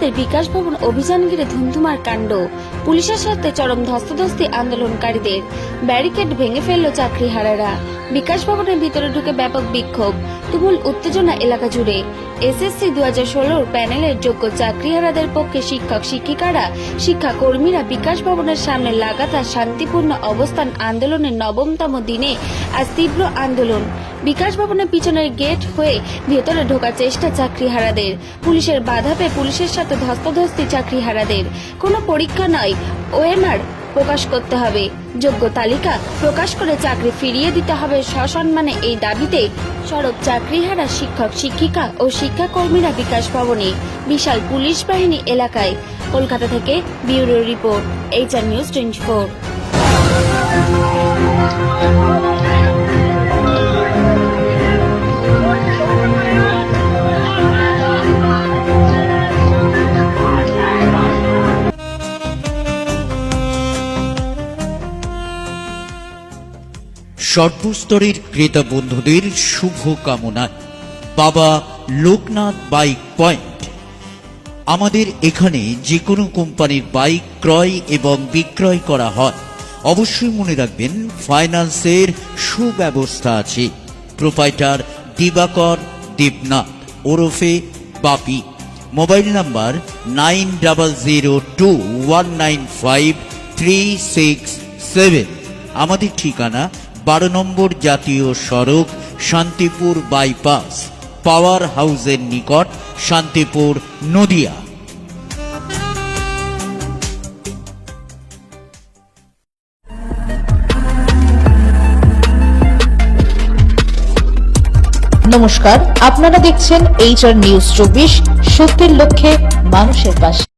চাকরিহারাদের বিকাশ ভবন অভিযান ঘিরে ধুমধুমার কাণ্ড। পুলিশের সাথে চরম ধস্তাধস্তি আন্দোলনকারীদের, ব্যারিকেড ভেঙে ফেলল চাকরিহারারা। বিকাশ ভবনের ভিতরে ঢুকে ব্যাপক বিক্ষোভ, তুমুল উত্তেজনা এলাকা জুড়ে। এসএসসি 2016 প্যানেলের যোগ্য চাকরিহারাদের পক্ষে শিক্ষক শিক্ষিকারা, শিক্ষাকর্মীরা বিকাশ ভবনের সামনে লাগাতার শান্তিপূর্ণ অবস্থান আন্দোলনের নবমতম দিনে আজ তীব্র আন্দোলন। বিকাশ ভবনের পিছনের গেট হয়ে ভেতরে ঢোকার চেষ্টা চাকরিহারাদের। পুলিশের বাধা পেয়ে পুলিশের সাথে ধস্তাধস্তি চাকরিহারাদের। কোনো পরীক্ষা নয়, ওএমআর প্রকাশ করতে হবে, যোগ্য তালিকা প্রকাশ করে চাকরি ফিরিয়ে দিতে হবে সসম্মানে। এই দাবিতে সরব চাকরিহারা শিক্ষক শিক্ষিকা ও শিক্ষাকর্মীরা বিকাশ ভবনে। বিশাল পুলিশ বাহিনী এলাকায়। কলকাতা থেকে ব্যুরো রিপোর্ট, HR নিউজ 24। সর্বস্তরের ক্রেতা বন্ধুদের শুভ কামনায় বাবা লোকনাথ বাইক পয়েন্ট। আমাদের এখানে যে কোনো কোম্পানির বাইক ক্রয় এবং বিক্রয় করা হয়। অবশ্যই মনে রাখবেন, ফাইন্যান্সের সুব্যবস্থা আছে। প্রোপাইটার দিবাকর দেবনাথ ওরফে বাপি। Mobile number 9002195367। আমাদের ঠিকানা 12 নম্বর জাতীয় সড়ক, শান্তিপুর বাইপাস, পাওয়ার হাউসের নিকট, শান্তিপুর, নদিয়া। নমস্কার, আপনারা দেখছেন HR নিউজ 24, সত্যের লক্ষ্যে মানুষের পাশে।